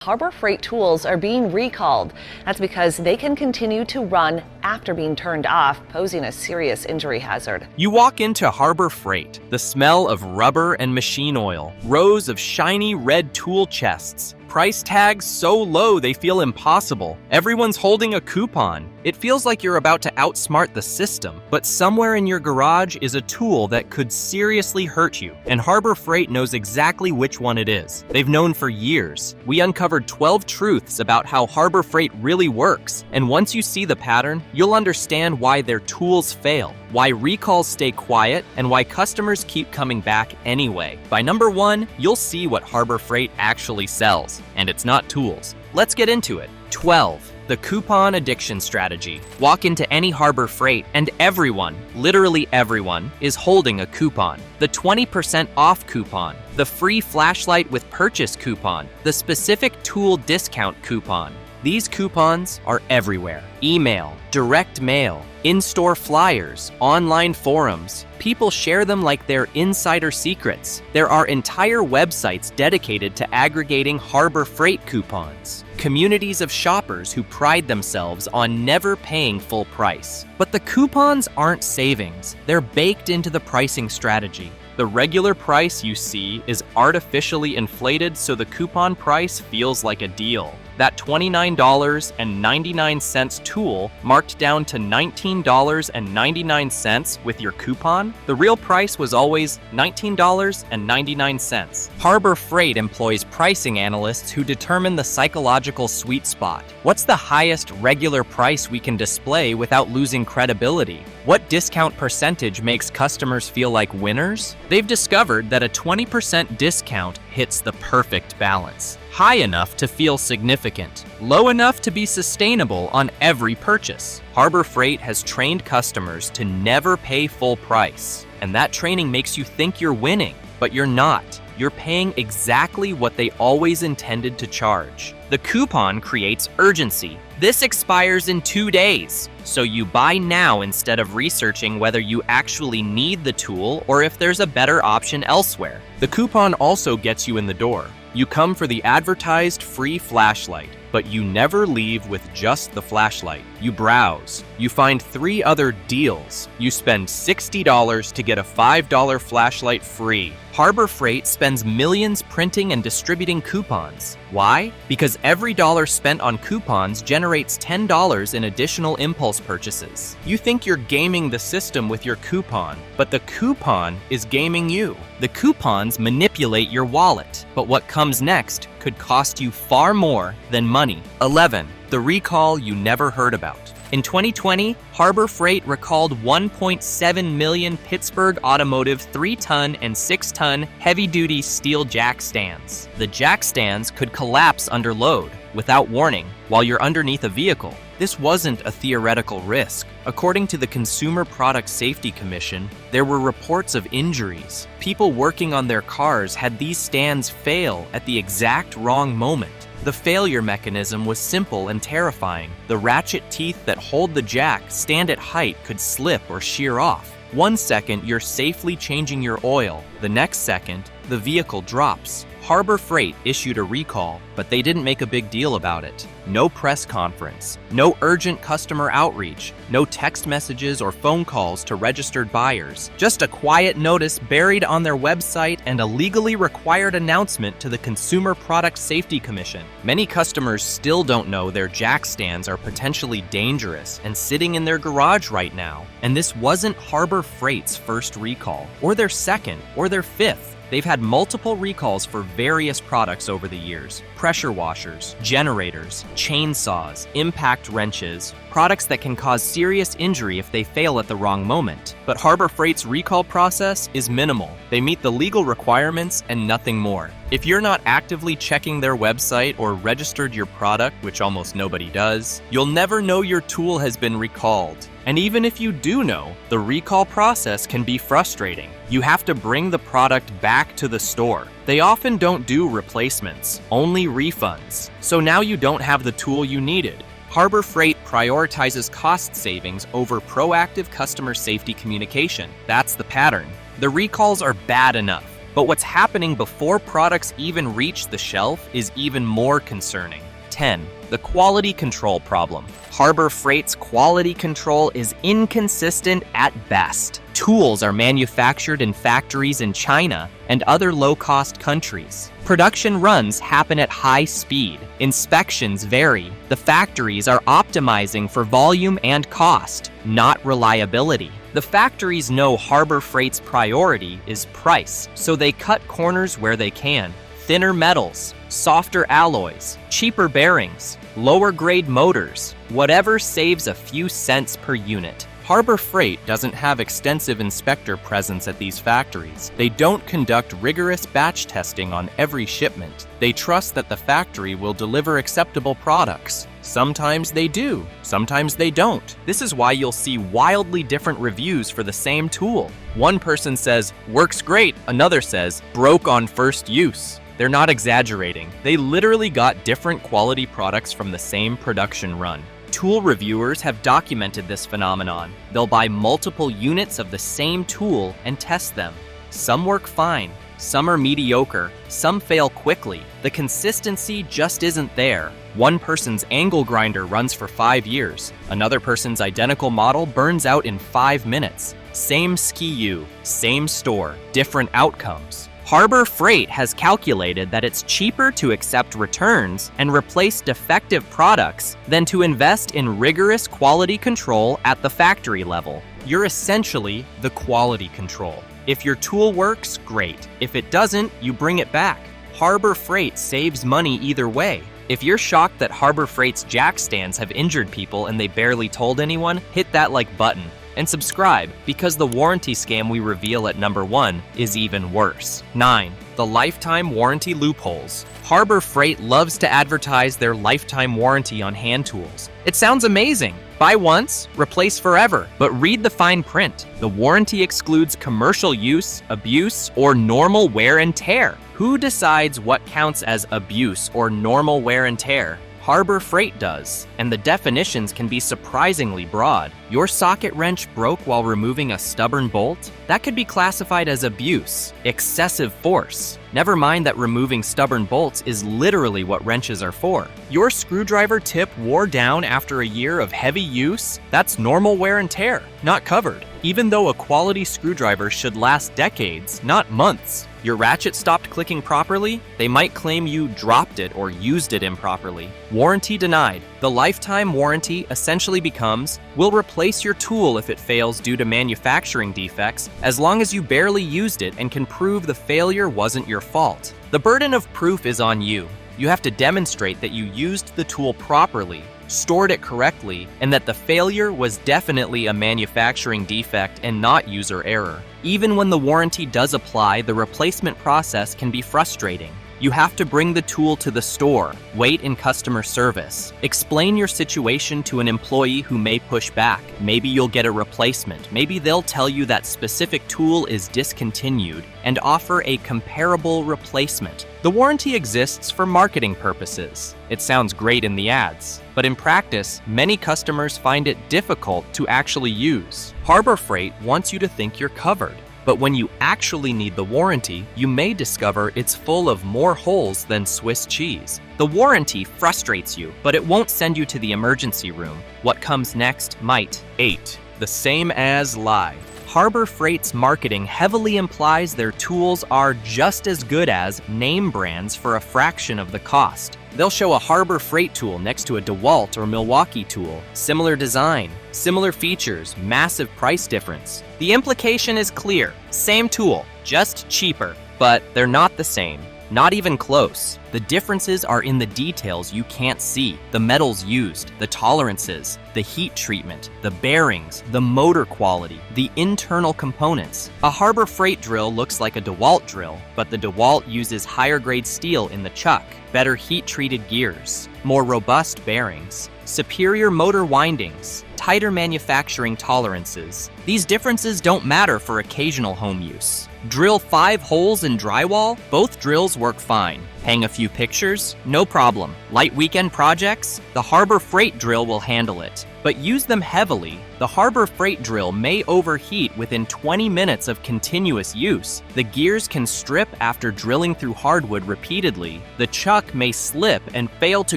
Harbor Freight tools are being recalled. That's because they can continue to run after being turned off, posing a serious injury hazard. You walk into Harbor Freight, the smell of rubber and machine oil, rows of shiny red tool chests, price tags so low they feel impossible. Everyone's holding a coupon. It feels like you're about to outsmart the system, but somewhere in your garage is a tool that could seriously hurt you, and Harbor Freight knows exactly which one it is. They've known for years. We uncovered 12 truths about how Harbor Freight really works, and once you see the pattern, you'll understand why their tools fail, why recalls stay quiet, and why customers keep coming back anyway. By number 1, you'll see what Harbor Freight actually sells, and it's not tools. Let's get into it. 12. The coupon addiction strategy. Walk into any Harbor Freight and everyone, literally everyone, is holding a coupon. The 20% off coupon, the free flashlight with purchase coupon, the specific tool discount coupon. These coupons are everywhere. Email, direct mail, in-store flyers, online forums. People share them like they're insider secrets. There are entire websites dedicated to aggregating Harbor Freight coupons. Communities of shoppers who pride themselves on never paying full price. But the coupons aren't savings. They're baked into the pricing strategy. The regular price you see is artificially inflated so the coupon price feels like a deal. That $29.99 tool marked down to $19.99 with your coupon, the real price was always $19.99. Harbor Freight employs pricing analysts who determine the psychological sweet spot. What's the highest regular price we can display without losing credibility? What discount percentage makes customers feel like winners? They've discovered that a 20% discount hits the perfect balance. High enough to feel significant, low enough to be sustainable on every purchase. Harbor Freight has trained customers to never pay full price, and that training makes you think you're winning, but you're not. You're paying exactly what they always intended to charge. The coupon creates urgency. This expires in 2 days, so you buy now instead of researching whether you actually need the tool or if there's a better option elsewhere. The coupon also gets you in the door. You come for the advertised free flashlight, but you never leave with just the flashlight. You browse. You find 3 other deals. You spend $60 to get a $5 flashlight free. Harbor Freight spends millions printing and distributing coupons. Why? Because every dollar spent on coupons generates $10 in additional impulse purchases. You think you're gaming the system with your coupon, but the coupon is gaming you. The coupons manipulate your wallet, but what comes next could cost you far more than money. 11. The recall you never heard about. In 2020, Harbor Freight recalled 1.7 million Pittsburgh Automotive 3-ton and 6-ton heavy-duty steel jack stands. The jack stands could collapse under load, without warning, while you're underneath a vehicle. This wasn't a theoretical risk. According to the Consumer Product Safety Commission, there were reports of injuries. People working on their cars had these stands fail at the exact wrong moment. The failure mechanism was simple and terrifying. The ratchet teeth that hold the jack stand at height could slip or shear off. 1 second, you're safely changing your oil. The next second, the vehicle drops. Harbor Freight issued a recall, but they didn't make a big deal about it. No press conference, no urgent customer outreach, no text messages or phone calls to registered buyers. Just a quiet notice buried on their website and a legally required announcement to the Consumer Product Safety Commission. Many customers still don't know their jack stands are potentially dangerous and sitting in their garage right now. And this wasn't Harbor Freight's first recall, or their second, or their fifth. They've had multiple recalls for various products over the years. Pressure washers, generators, chainsaws, impact wrenches, products that can cause serious injury if they fail at the wrong moment. But Harbor Freight's recall process is minimal. They meet the legal requirements and nothing more. If you're not actively checking their website or registered your product, which almost nobody does, you'll never know your tool has been recalled. And even if you do know, the recall process can be frustrating. You have to bring the product back to the store. They often don't do replacements, only refunds. So now you don't have the tool you needed. Harbor Freight prioritizes cost savings over proactive customer safety communication. That's the pattern. The recalls are bad enough. But what's happening before products even reach the shelf is even more concerning. 10. The quality control problem. Harbor Freight's quality control is inconsistent at best. Tools are manufactured in factories in China and other low-cost countries. Production runs happen at high speed. Inspections vary. The factories are optimizing for volume and cost, not reliability. The factories know Harbor Freight's priority is price, so they cut corners where they can. Thinner metals, softer alloys, cheaper bearings, lower grade motors, whatever saves a few cents per unit. Harbor Freight doesn't have extensive inspector presence at these factories. They don't conduct rigorous batch testing on every shipment. They trust that the factory will deliver acceptable products. Sometimes they do, sometimes they don't. This is why you'll see wildly different reviews for the same tool. One person says, "Works great," another says, "Broke on first use." They're not exaggerating. They literally got different quality products from the same production run. Tool reviewers have documented this phenomenon. They'll buy multiple units of the same tool and test them. Some work fine, some are mediocre, some fail quickly. The consistency just isn't there. One person's angle grinder runs for 5 years. Another person's identical model burns out in 5 minutes. Same SKU, same store, different outcomes. Harbor Freight has calculated that it's cheaper to accept returns and replace defective products than to invest in rigorous quality control at the factory level. You're essentially the quality control. If your tool works, great. If it doesn't, you bring it back. Harbor Freight saves money either way. If you're shocked that Harbor Freight's jack stands have injured people and they barely told anyone, hit that like button. And subscribe, because the warranty scam we reveal at number 1 is even worse. 9. The lifetime warranty loopholes. Harbor Freight loves to advertise their lifetime warranty on hand tools. It sounds amazing. Buy once, replace forever. But read the fine print. The warranty excludes commercial use, abuse, or normal wear and tear. Who decides what counts as abuse or normal wear and tear? Harbor Freight does, and the definitions can be surprisingly broad. Your socket wrench broke while removing a stubborn bolt? That could be classified as abuse, excessive force. Never mind that removing stubborn bolts is literally what wrenches are for. Your screwdriver tip wore down after a year of heavy use? That's normal wear and tear, not covered. Even though a quality screwdriver should last decades, not months. Your ratchet stopped clicking properly? They might claim you dropped it or used it improperly. Warranty denied. The lifetime warranty essentially becomes, we'll replace your tool if it fails due to manufacturing defects, as long as you barely used it and can prove the failure wasn't your fault. The burden of proof is on you. You have to demonstrate that you used the tool properly, stored it correctly, and that the failure was definitely a manufacturing defect and not user error. Even when the warranty does apply, the replacement process can be frustrating. You have to bring the tool to the store, wait in customer service, explain your situation to an employee who may push back. Maybe you'll get a replacement. Maybe they'll tell you that specific tool is discontinued and offer a comparable replacement. The warranty exists for marketing purposes. It sounds great in the ads, but in practice, many customers find it difficult to actually use. Harbor Freight wants you to think you're covered. But when you actually need the warranty, you may discover it's full of more holes than Swiss cheese. The warranty frustrates you, but it won't send you to the emergency room. What comes next might. 8. The same as lie. Harbor Freight's marketing heavily implies their tools are just as good as name brands for a fraction of the cost. They'll show a Harbor Freight tool next to a DeWalt or Milwaukee tool. Similar design, similar features, massive price difference. The implication is clear. Same tool, just cheaper. But they're not the same. Not even close. The differences are in the details you can't see. The metals used, the tolerances, the heat treatment, the bearings, the motor quality, the internal components. A Harbor Freight drill looks like a DeWalt drill, but the DeWalt uses higher grade steel in the chuck, better heat treated gears, more robust bearings, superior motor windings, tighter manufacturing tolerances. These differences don't matter for occasional home use. Drill 5 holes in drywall? Both drills work fine. Hang a few pictures? No problem. Light weekend projects? The Harbor Freight drill will handle it. But use them heavily. The Harbor Freight drill may overheat within 20 minutes of continuous use. The gears can strip after drilling through hardwood repeatedly. The chuck may slip and fail to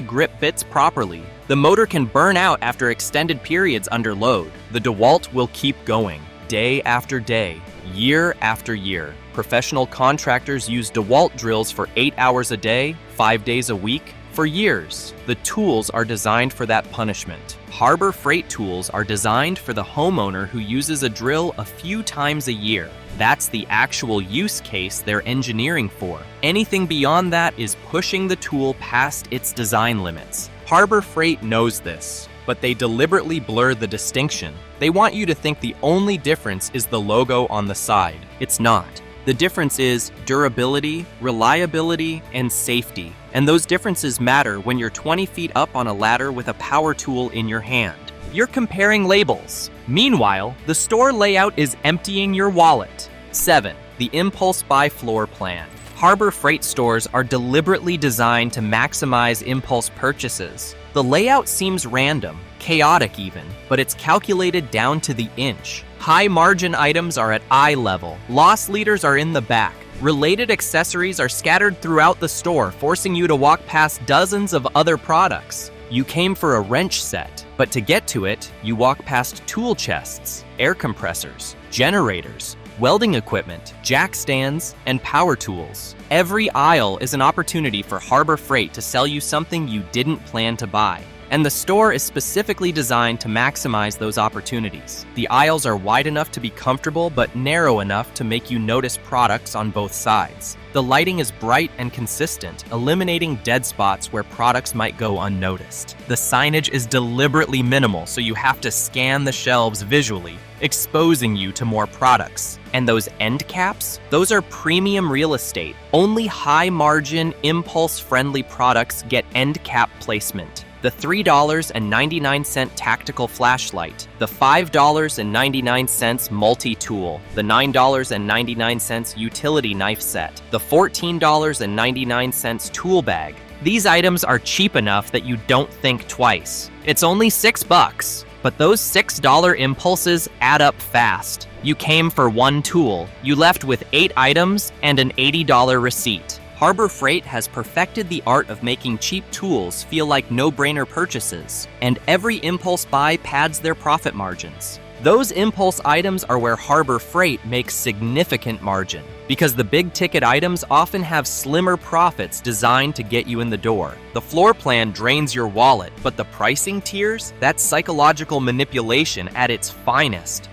grip bits properly. The motor can burn out after extended periods under load. The DeWalt will keep going, day after day, year after year. Professional contractors use DeWalt drills for 8 hours a day, 5 days a week, for years. The tools are designed for that punishment. Harbor Freight tools are designed for the homeowner who uses a drill a few times a year. That's the actual use case they're engineering for. Anything beyond that is pushing the tool past its design limits. Harbor Freight knows this, but they deliberately blur the distinction. They want you to think the only difference is the logo on the side. It's not. The difference is durability, reliability, and safety. And those differences matter when you're 20 feet up on a ladder with a power tool in your hand. You're comparing labels. Meanwhile, the store layout is emptying your wallet. 7. The impulse buy floor plan. Harbor Freight stores are deliberately designed to maximize impulse purchases. The layout seems random, chaotic even, but it's calculated down to the inch. High margin items are at eye level. Loss leaders are in the back. Related accessories are scattered throughout the store, forcing you to walk past dozens of other products. You came for a wrench set, but to get to it, you walk past tool chests, air compressors, generators, welding equipment, jack stands, and power tools. Every aisle is an opportunity for Harbor Freight to sell you something you didn't plan to buy. And the store is specifically designed to maximize those opportunities. The aisles are wide enough to be comfortable, but narrow enough to make you notice products on both sides. The lighting is bright and consistent, eliminating dead spots where products might go unnoticed. The signage is deliberately minimal, so you have to scan the shelves visually, exposing you to more products. And those end caps? Those are premium real estate. Only high-margin, impulse-friendly products get end cap placement. The $3.99 tactical flashlight, the $5.99 multi-tool, the $9.99 utility knife set, the $14.99 tool bag. These items are cheap enough that you don't think twice. It's only $6, but those $6 impulses add up fast. You came for one tool, you left with 8 items and an $80 receipt. Harbor Freight has perfected the art of making cheap tools feel like no-brainer purchases, and every impulse buy pads their profit margins. Those impulse items are where Harbor Freight makes significant margin, because the big-ticket items often have slimmer profits designed to get you in the door. The floor plan drains your wallet, but the pricing tiers? That's psychological manipulation at its finest.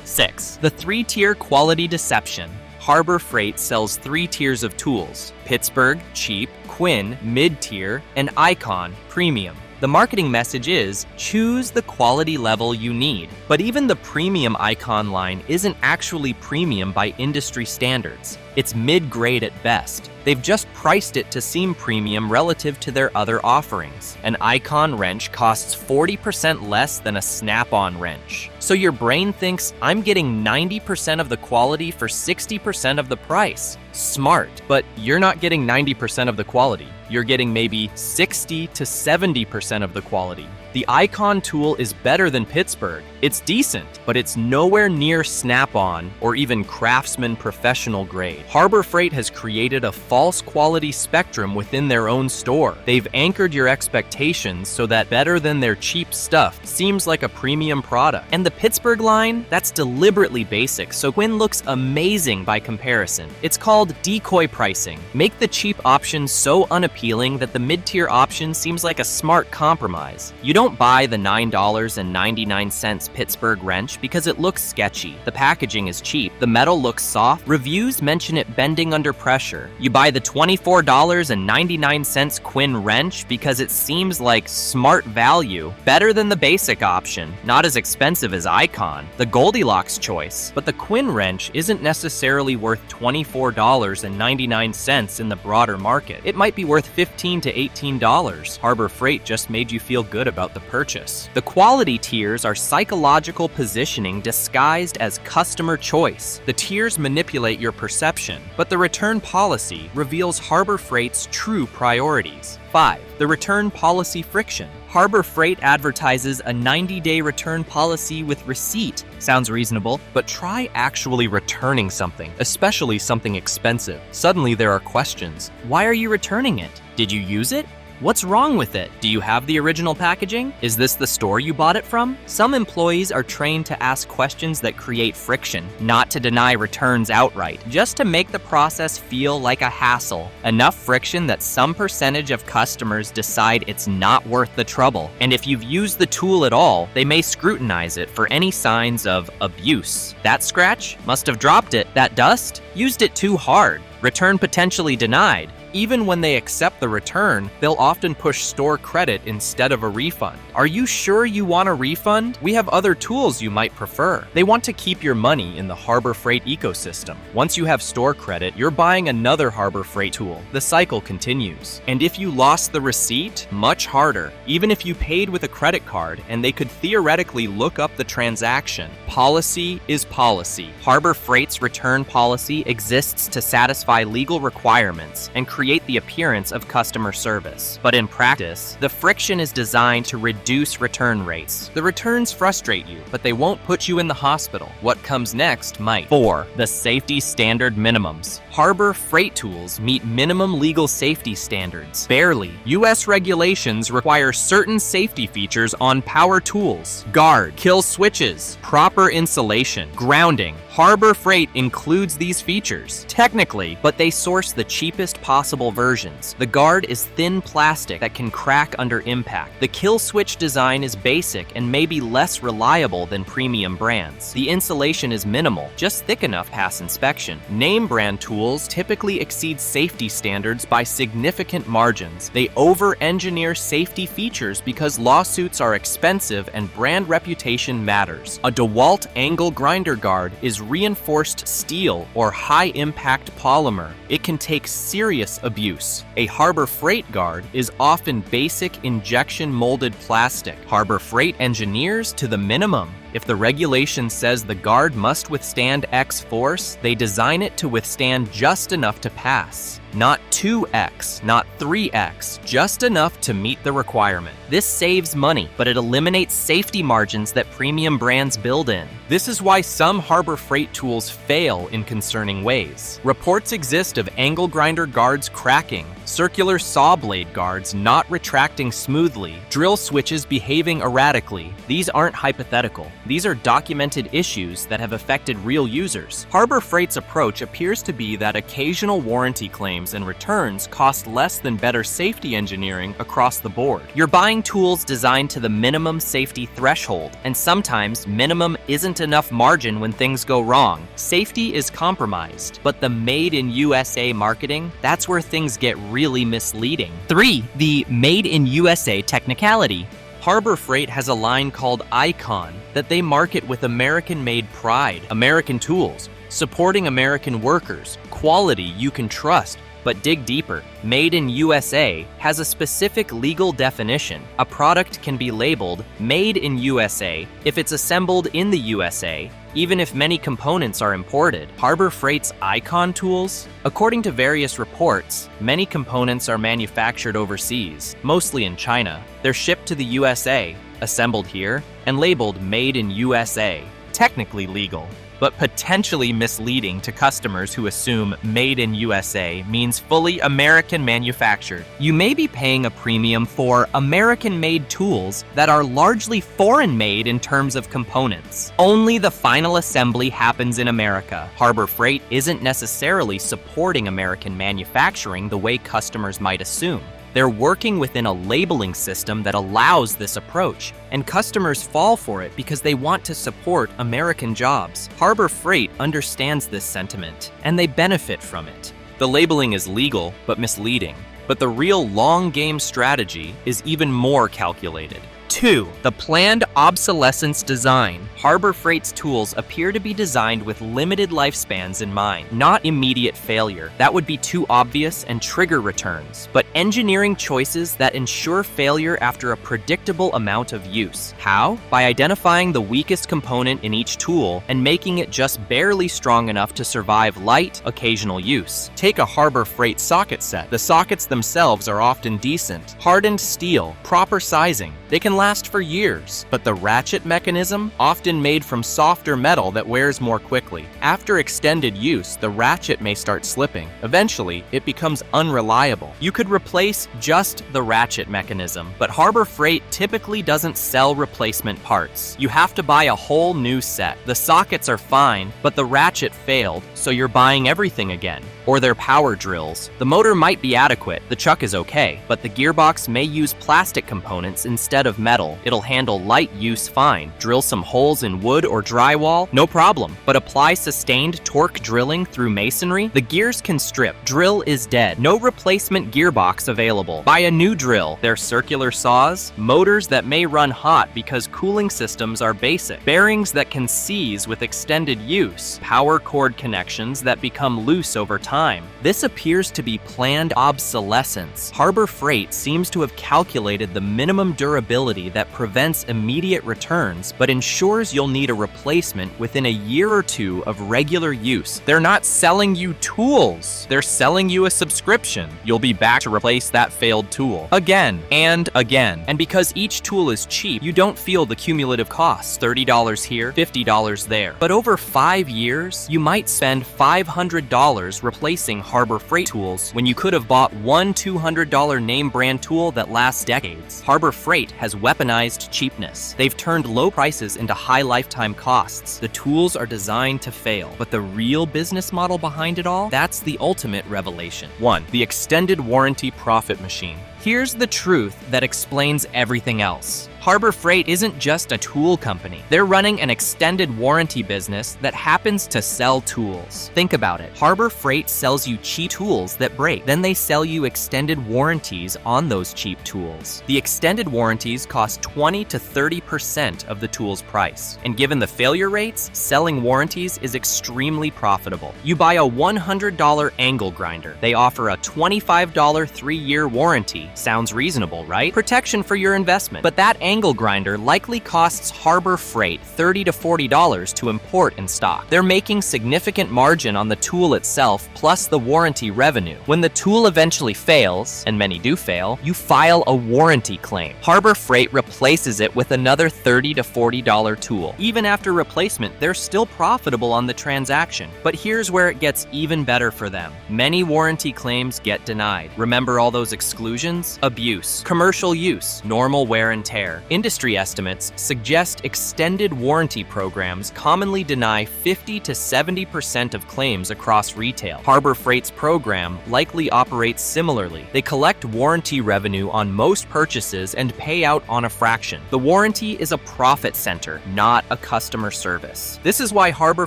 6. The 3-tier quality deception. Harbor Freight sells 3 tiers of tools: Pittsburgh, cheap; Quinn, mid-tier; and Icon, premium. The marketing message is, choose the quality level you need. But even the premium Icon line isn't actually premium by industry standards. It's mid-grade at best. They've just priced it to seem premium relative to their other offerings. An Icon wrench costs 40% less than a Snap-on wrench. So your brain thinks, I'm getting 90% of the quality for 60% of the price. Smart, but you're not getting 90% of the quality. You're getting maybe 60 to 70% of the quality. The Icon tool is better than Pittsburgh. It's decent, but it's nowhere near Snap-on or even Craftsman professional grade. Harbor Freight has created a false quality spectrum within their own store. They've anchored your expectations so that better than their cheap stuff seems like a premium product. And the Pittsburgh line, that's deliberately basic, so Quinn looks amazing by comparison. It's called decoy pricing. Make the cheap option so unappealing that the mid-tier option seems like a smart compromise. You don't buy the $9.99 Pittsburgh wrench because it looks sketchy. The packaging is cheap. The metal looks soft. Reviews mention it bending under pressure. You buy the $24.99 Quinn wrench because it seems like smart value, better than the basic option, not as expensive as Icon, the Goldilocks choice. But the Quinn wrench isn't necessarily worth $24.99 in the broader market. It might be worth $15 to $18. Harbor Freight just made you feel good about the purchase. The quality tiers are psychological positioning disguised as customer choice. The tiers manipulate your perception, but the return policy reveals Harbor Freight's true priorities. 5. The return policy friction. Harbor Freight advertises a 90-day return policy with receipt. Sounds reasonable, but try actually returning something, especially something expensive. Suddenly there are questions. Why are you returning it? Did you use it? What's wrong with it? Do you have the original packaging? Is this the store you bought it from? Some employees are trained to ask questions that create friction, not to deny returns outright, just to make the process feel like a hassle. Enough friction that some percentage of customers decide it's not worth the trouble. And if you've used the tool at all, they may scrutinize it for any signs of abuse. That scratch? Must have dropped it. That dust? Used it too hard. Return potentially denied. Even when they accept the return, they'll often push store credit instead of a refund. Are you sure you want a refund? We have other tools you might prefer. They want to keep your money in the Harbor Freight ecosystem. Once you have store credit, you're buying another Harbor Freight tool. The cycle continues. And if you lost the receipt, much harder. Even if you paid with a credit card and they could theoretically look up the transaction. Policy is policy. Harbor Freight's return policy exists to satisfy legal requirements and create the appearance of customer service. But in practice, the friction is designed to reduce return rates. The returns frustrate you, but they won't put you in the hospital. What comes next might. 4. The safety standard minimums. Harbor Freight tools meet minimum legal safety standards. Barely. U.S. regulations require certain safety features on power tools. Guard, kill switches, proper insulation, grounding. Harbor Freight includes these features, technically, but they source the cheapest possible versions. The guard is thin plastic that can crack under impact. The kill switch design is basic and may be less reliable than premium brands. The insulation is minimal, just thick enough to pass inspection. Name brand tools typically exceed safety standards by significant margins. They over-engineer safety features because lawsuits are expensive and brand reputation matters. A DeWalt angle grinder guard is reinforced steel or high-impact polymer. It can take serious abuse. A Harbor Freight guard is often basic injection molded plastic. Harbor Freight engineers to the minimum. If the regulation says the guard must withstand X force, they design it to withstand just enough to pass. Not 2x, not 3x, just enough to meet the requirement. This saves money, but it eliminates safety margins that premium brands build in. This is why some Harbor Freight tools fail in concerning ways. Reports exist of angle grinder guards cracking, circular saw blade guards not retracting smoothly, drill switches behaving erratically. These aren't hypothetical. These are documented issues that have affected real users. Harbor Freight's approach appears to be that occasional warranty claims and returns cost less than better safety engineering across the board. You're buying tools designed to the minimum safety threshold, and sometimes minimum isn't enough margin when things go wrong. Safety is compromised, but the Made in USA marketing, that's where things get really misleading. 3. The Made in USA technicality. Harbor Freight has a line called Icon that they market with American-made pride, American tools, supporting American workers, quality you can trust. But dig deeper. Made in USA has a specific legal definition. A product can be labeled Made in USA if it's assembled in the USA, even if many components are imported. Harbor Freight's Icon tools? According to various reports, many components are manufactured overseas, mostly in China. They're shipped to the USA, assembled here, and labeled Made in USA. Technically legal, but potentially misleading to customers who assume Made in USA means fully American manufactured. You may be paying a premium for American-made tools that are largely foreign-made in terms of components. Only the final assembly happens in America. Harbor Freight isn't necessarily supporting American manufacturing the way customers might assume. They're working within a labeling system that allows this approach, and customers fall for it because they want to support American jobs. Harbor Freight understands this sentiment, and they benefit from it. The labeling is legal, but misleading. But the real long-game strategy is even more calculated. 2. The planned Obsolescence design. Harbor Freight's tools appear to be designed with limited lifespans in mind, not immediate failure. That would be too obvious and trigger returns, but engineering choices that ensure failure after a predictable amount of use. How? By identifying the weakest component in each tool and making it just barely strong enough to survive light, occasional use. Take a Harbor Freight socket set. The sockets themselves are often decent. Hardened steel, proper sizing. They can last for years, but the ratchet mechanism, often made from softer metal that wears more quickly. After extended use, the ratchet may start slipping. Eventually, it becomes unreliable. You could replace just the ratchet mechanism, but Harbor Freight typically doesn't sell replacement parts. You have to buy a whole new set. The sockets are fine, but the ratchet failed, so you're buying everything again. Or their power drills. The motor might be adequate, the chuck is okay, but the gearbox may use plastic components instead of metal. It'll handle light use fine. Drill some holes in wood or drywall, no problem. But apply sustained torque drilling through masonry, the gears can strip. Drill is dead. No replacement gearbox available. Buy a new drill. They're circular saws, motors that may run hot because cooling systems are basic, bearings that can seize with extended use, power cord connections that become loose over time. This appears to be planned obsolescence. Harbor Freight seems to have calculated the minimum durability that prevents immediate returns, but ensures you'll need a replacement within a year or two of regular use. They're not selling you tools. They're selling you a subscription. You'll be back to replace that failed tool again and again. And because each tool is cheap, you don't feel the cumulative costs. $30 here, $50 there. But over 5 years, you might spend $500 replacing Harbor Freight tools when you could have bought one $200 name brand tool that lasts decades. Harbor Freight has weaponized cheapness. They've turned low prices into high lifetime costs. The tools are designed to fail, but the real business model behind it all, that's the ultimate revelation. 1. The extended warranty profit machine. Here's the truth that explains everything else. Harbor Freight isn't just a tool company. They're running an extended warranty business that happens to sell tools. Think about it. Harbor Freight sells you cheap tools that break. Then they sell you extended warranties on those cheap tools. The extended warranties cost 20 to 30% of the tool's price. And given the failure rates, selling warranties is extremely profitable. You buy a $100 angle grinder. They offer a $25 3-year warranty. Sounds reasonable, right? Protection for your investment. But that angle grinder likely costs Harbor Freight $30 to $40 to import and stock. They're making significant margin on the tool itself plus the warranty revenue. When the tool eventually fails, and many do fail, you file a warranty claim. Harbor Freight replaces it with another $30 to $40 tool. Even after replacement, they're still profitable on the transaction. But here's where it gets even better for them. Many warranty claims get denied. Remember all those exclusions? Abuse, commercial use, normal wear and tear. Industry estimates suggest extended warranty programs commonly deny 50 to 70% of claims across retail. Harbor Freight's program likely operates similarly. They collect warranty revenue on most purchases and pay out on a fraction. The warranty is a profit center, not a customer service. This is why Harbor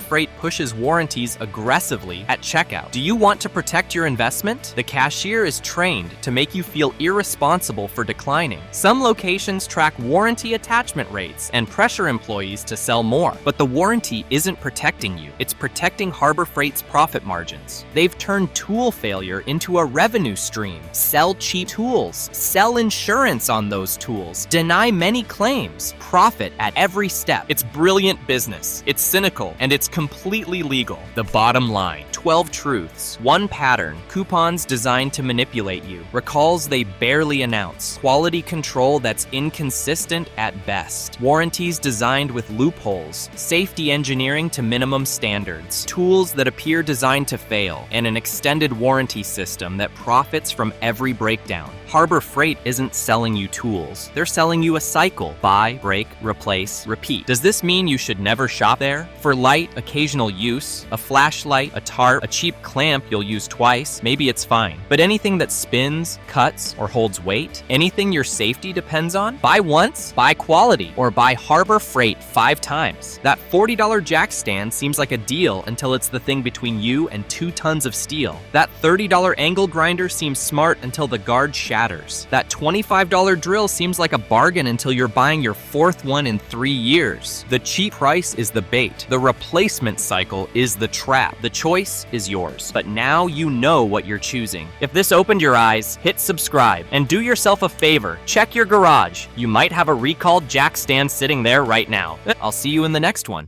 Freight pushes warranties aggressively at checkout. Do you want to protect your investment? The cashier is trained to make you feel irresponsible for declining. Some locations track warranty attachment rates and pressure employees to sell more. But the warranty isn't protecting you. It's protecting Harbor Freight's profit margins. They've turned tool failure into a revenue stream. Sell cheap tools. Sell insurance on those tools. Deny many claims. Profit at every step. It's brilliant business. It's cynical, and it's completely legal. The bottom line: 12 truths, 1 pattern, coupons designed to manipulate you, recalls they barely announce, quality control that's inconsistent at best, warranties designed with loopholes, safety engineering to minimum standards, tools that appear designed to fail, and an extended warranty system that profits from every breakdown. Harbor Freight isn't selling you tools. They're selling you a cycle. Buy, break, replace, repeat. Does this mean you should never shop there? For light, occasional use, a flashlight, a tarp, a cheap clamp you'll use twice, maybe it's fine. But anything that spins, cuts, or holds weight, anything your safety depends on, buy once, buy quality, or buy Harbor Freight 5 times. That $40 jack stand seems like a deal until it's the thing between you and 2 tons of steel. That $30 angle grinder seems smart until the guard shatters shatters. That $25 drill seems like a bargain until you're buying your fourth one in 3 years. The cheap price is the bait. The replacement cycle is the trap. The choice is yours. But now you know what you're choosing. If this opened your eyes, hit subscribe and do yourself a favor. Check your garage. You might have a recalled jack stand sitting there right now. I'll see you in the next one.